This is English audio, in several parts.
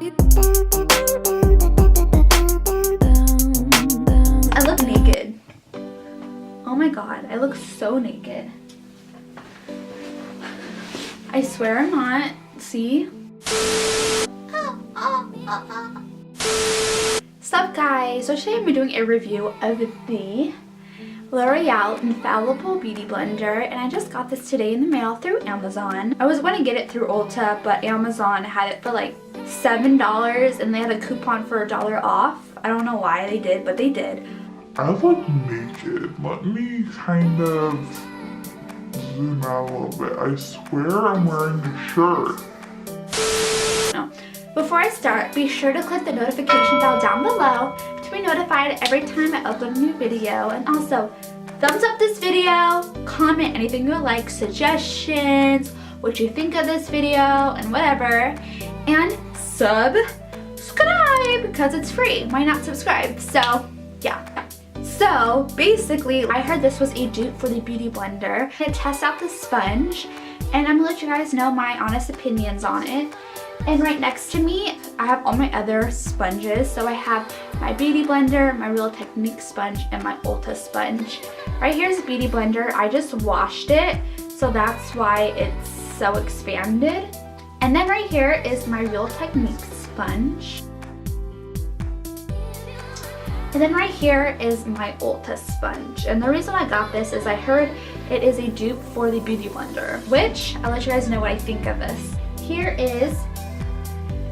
I look naked. Oh my god, I look so naked. I swear I'm not. See? Sup guys, so today I'm doing a review of the L'Oreal Infallible Beauty Blender, and I just got this today in the mail through Amazon. I was going to get it through Ulta, but Amazon had it for like $7 and they had a coupon for $1 off. I don't know why they did, but they did. I look naked. Let me kind of zoom out a little bit. I swear I'm wearing a shirt. No. Before I start, be sure to click the notification bell down below to be notified every time I upload a new video. And also, thumbs up this video, comment anything you like, suggestions, what you think of this video, and whatever. And subscribe because it's free. Why not subscribe? So, yeah. So, basically, I heard this was a dupe for the Beauty Blender. To test out the sponge, and I'm gonna let you guys know my honest opinions on it. And right next to me, I have all my other sponges. So I have my Beauty Blender, my Real Technique sponge, and my Ulta sponge. Right here is a Beauty Blender. I just washed it, so that's why it's so expanded. And then right here is my Real Technique sponge. And then right here is my Ulta sponge. And the reason I got this is I heard it is a dupe for the Beauty Blender, which I'll let you guys know what I think of this. Here is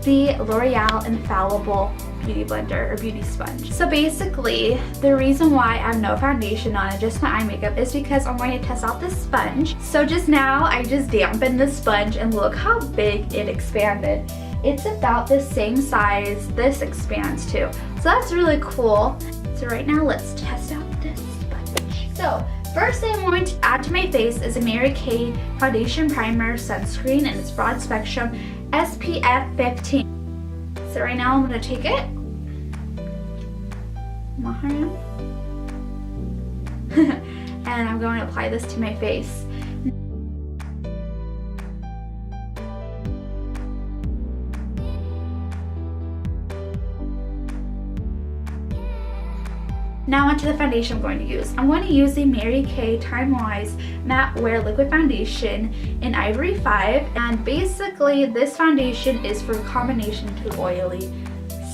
the L'Oreal Infallible Beauty Blender or Beauty Sponge. So basically, the reason why I have no foundation on it, just my eye makeup, is because I'm going to test out this sponge. So just now, I just dampened the sponge and look how big it expanded. It's about the same size this expands to. So that's really cool. So right now, let's test out this sponge. So first thing I'm going to add to my face is a Mary Kay Foundation Primer Sunscreen, and it's broad spectrum SPF 15. So right now I'm going to take it in my hand and I'm going to apply this to my face. Now onto the foundation I'm going to use. I'm going to use the Mary Kay Time Wise Matte Wear Liquid Foundation in Ivory 5. And basically this foundation is for combination to oily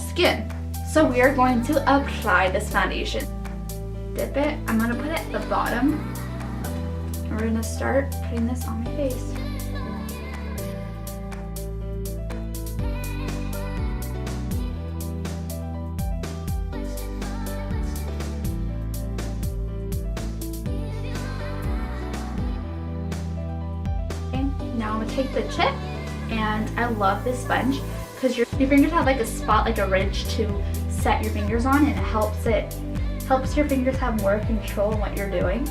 skin. So we are going to apply this foundation. Dip it. I'm going to put it at the bottom. And we're going to start putting this on my face. Now I'm gonna take the tip, and I love this sponge because your fingers have like a spot, like a ridge to set your fingers on, and it helps your fingers have more control in what you're doing.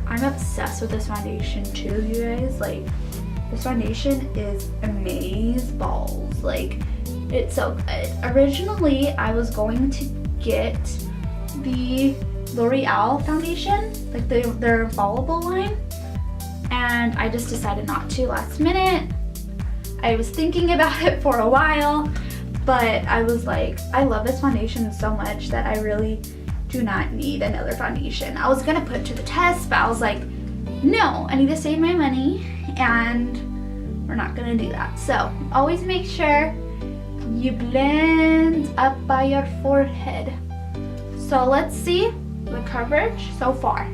I'm obsessed with this foundation too, you guys. Like, this foundation is amazeballs. Like, it's so good. Originally, I was going to get the L'Oreal foundation, like their Infallible line, and I just decided not to last minute. I was thinking about it for a while, but I was like, I love this foundation so much that I really do not need another foundation. I was gonna put it to the test, but I was like, no, I need to save my money, and we're not gonna do that. So always make sure you blend up by your forehead. So let's see the coverage so far.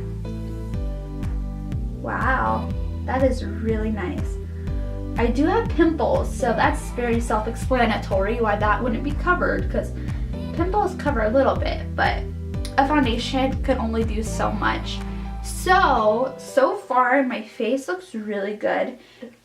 Wow, that is really nice. I do have pimples, so that's very self-explanatory why that wouldn't be covered, because pimples cover a little bit, but a foundation could only do so much. So far my face looks really good.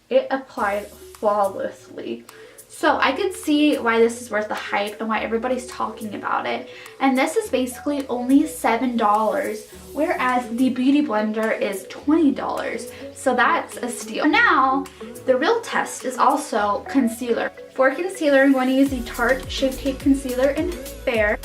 It applied flawlessly. So I could see why this is worth the hype and why everybody's talking about it. And this is basically only $7, whereas the Beauty Blender is $20. So that's a steal. Now, the real test is also concealer. For concealer, I'm going to use the Tarte Shape Tape Concealer in Fair.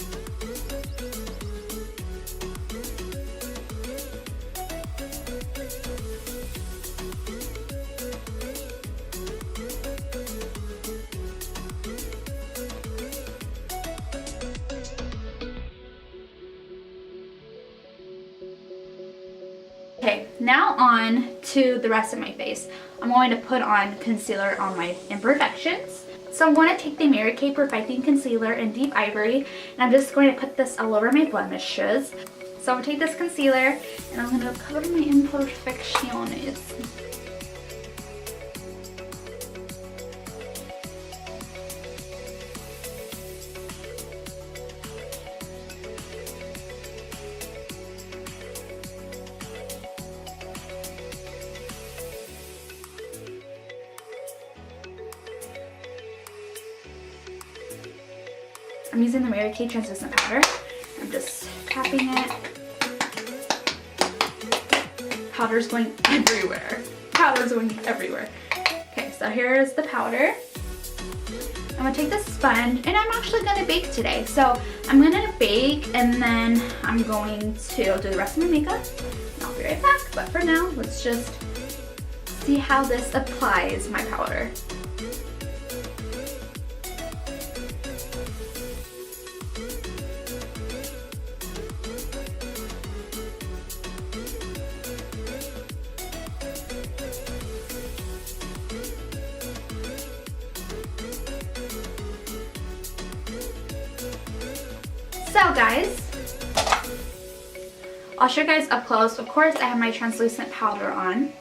Now on to the rest of my face. I'm going to put on concealer on my imperfections. So I'm going to take the Mary Kay Perfecting Concealer in Deep Ivory, and I'm just going to put this all over my blemishes. So I'm going to take this concealer and I'm going to cover my imperfections. I'm using the Mary Kay translucent powder. I'm just tapping it. Powder's going everywhere. Powder's going everywhere. Okay, so here's the powder. I'm gonna take the sponge, and I'm actually gonna bake today. So I'm gonna bake, and then I'm going to do the rest of my makeup. And I'll be right back, but for now, let's just see how this applies my powder. So guys, I'll show you guys up close. Of course, I have my translucent powder on.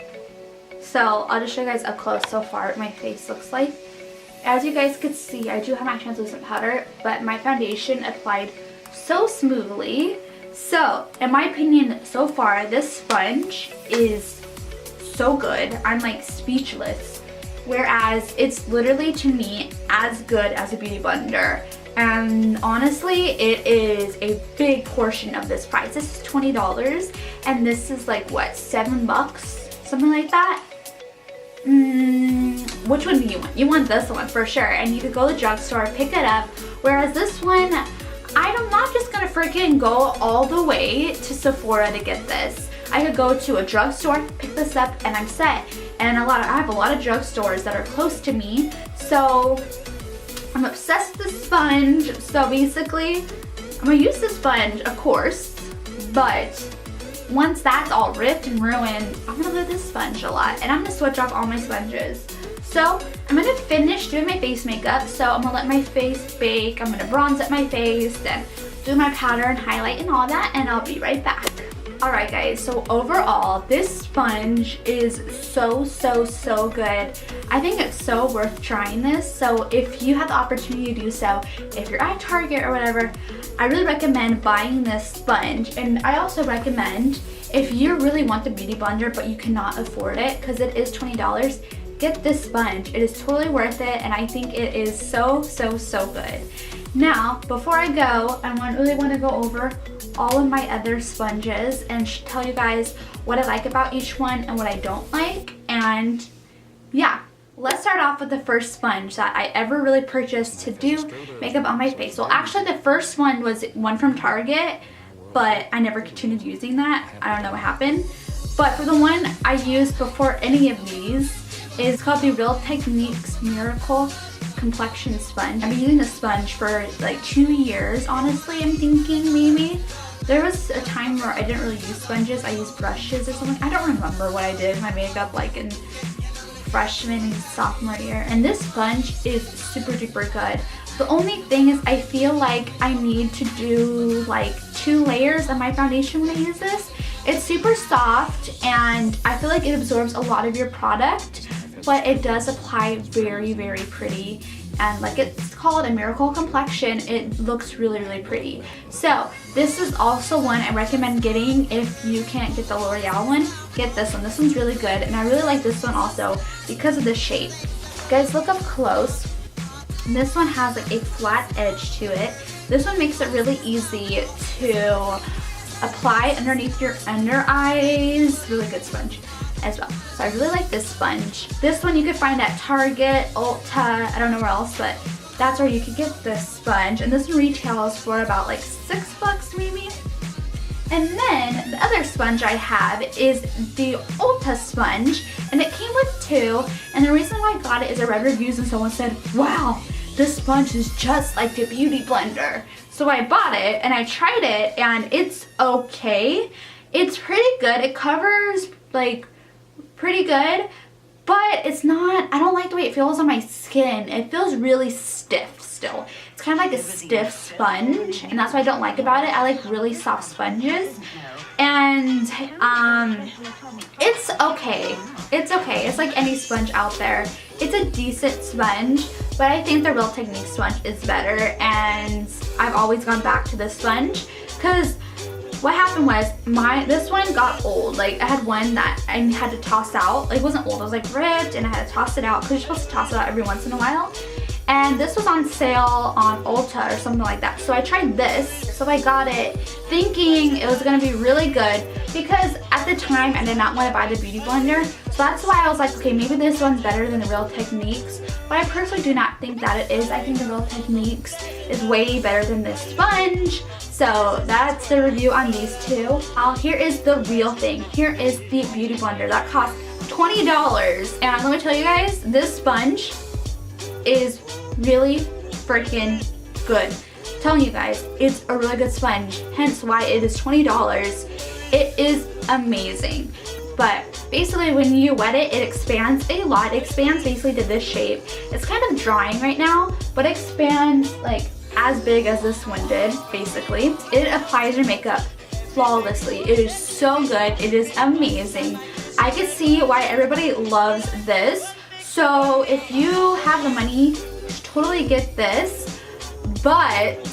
So I'll just show you guys up close so far what my face looks like. As you guys could see, I do have my translucent powder, but my foundation applied so smoothly. So, in my opinion, so far, this sponge is so good. I'm like speechless. Whereas it's literally, to me, as good as a beauty blender. And honestly, it is a big portion of this price. This is $20, and this is like, what, $7? Something like that? Which one do you want? You want this one for sure. And you could go to the drugstore, pick it up. Whereas this one, I'm not just gonna freaking go all the way to Sephora to get this. I could go to a drugstore, pick this up, and I'm set. And I have a lot of drugstores that are close to me. So I'm obsessed with the sponge. So basically, I'm gonna use the sponge, of course, but once that's all ripped and ruined, I'm gonna love this sponge a lot, and I'm gonna switch off all my sponges. So I'm gonna finish doing my face makeup. So I'm gonna let my face bake. I'm gonna bronze up my face and do my powder and highlight and all that, and I'll be right back. Alright guys, so overall, this sponge is so good. I think it's so worth trying this. So if you have the opportunity to do so, if you're at Target or whatever, I really recommend buying this sponge. And I also recommend, if you really want the beauty blender but you cannot afford it, because it is $20, get this sponge. It is totally worth it, and I think it is so good. Now, before I go, I really want to go over all of my other sponges and tell you guys what I like about each one and what I don't like. And yeah, let's start off with the first sponge that I ever really purchased to do makeup on my face. Well, actually the first one was one from Target, but I never continued using that. I don't know what happened. But for the one I used before any of these is called the Real Techniques Miracle Complexion Sponge. I've been using this sponge for like 2 years, honestly. I'm thinking maybe. There was a time where I didn't really use sponges. I used brushes or something. I don't remember what I did in my makeup like in freshman and sophomore year. And this sponge is super duper good. The only thing is I feel like I need to do like 2 layers of my foundation when I use this. It's super soft, and I feel like it absorbs a lot of your product, but it does apply very pretty. And like it's called a miracle complexion, it looks really pretty. So this is also one I recommend getting. If you can't get the L'Oreal one, get this one. This one's really good, and I really like this one also because of the shape. Guys, look up close. This one has like a flat edge to it. This one makes it really easy to apply underneath your under eyes. Really good sponge as well. So I really like this sponge. This one you could find at Target, Ulta, I don't know where else, but that's where you could get this sponge. And this one retails for about like $6 maybe. And then the other sponge I have is the Ulta sponge, and it came with 2. And the reason why I got it is I read reviews and someone said, wow, this sponge is just like the beauty blender. So I bought it and I tried it, and it's okay. It's pretty good. It covers like pretty good, but it's not, I don't like the way it feels on my skin. It feels really stiff still. It's kind of like a stiff sponge, and that's what I don't like about it. I like really soft sponges. And it's okay. It's okay. It's like any sponge out there. It's a decent sponge, but I think the Real Technique sponge is better, and I've always gone back to this sponge because what happened was this one got old. Like I had one that I had to toss out. Like it wasn't old, it was like ripped, and I had to toss it out because you're supposed to toss it out every once in a while. And this was on sale on Ulta or something like that. So I tried this. So I got it thinking it was gonna be really good because at the time I did not want to buy the beauty blender. So that's why I was like, okay, maybe this one's better than the Real Techniques. But I personally do not think that it is. I think the Real Techniques is way better than this sponge. So that's the review on these two. Here is the real thing. Here is the beauty blender that costs $20. And let me tell you guys, this sponge is really freaking good. I'm telling you guys, it's a really good sponge, hence why it is $20. It is amazing. But basically when you wet it, it expands a lot. It expands basically to this shape. It's kind of drying right now, but it expands like as big as this one did, basically. It applies your makeup flawlessly. It is so good. It is amazing. I can see why everybody loves this. So if you have the money, totally get this. But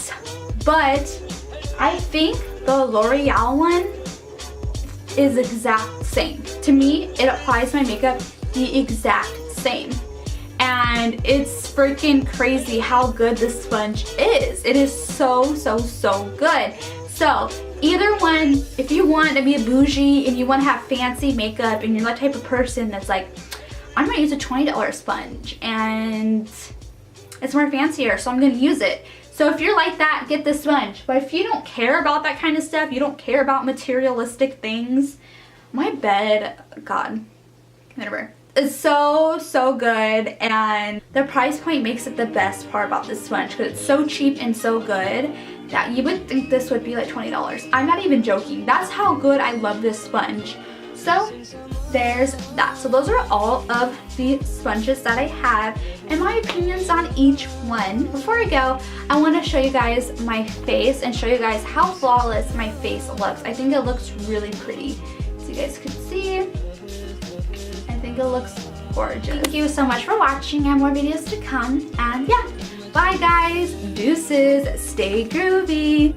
I think the L'Oreal one is exact same. To me, it applies my makeup the exact same. And it's freaking crazy how good this sponge is. It is so good. So either one, if you want to be a bougie and you want to have fancy makeup and you're that type of person that's like, I'm gonna use a $20 sponge and it's more fancier, so I'm gonna use it. So if you're like that, get this sponge. But if you don't care about that kind of stuff, you don't care about materialistic things, my bed, God, whatever. It's so good, and the price point makes it the best part about this sponge because it's so cheap and so good that you would think this would be like $20. I'm not even joking. That's how good I love this sponge. So there's that. So those are all of the sponges that I have and my opinions on each one. Before I go, I want to show you guys my face and show you guys how flawless my face looks. I think it looks really pretty. So you guys can see. I think it looks gorgeous. Thank you so much for watching. I have more videos to come. And yeah, bye guys. Deuces. Stay groovy.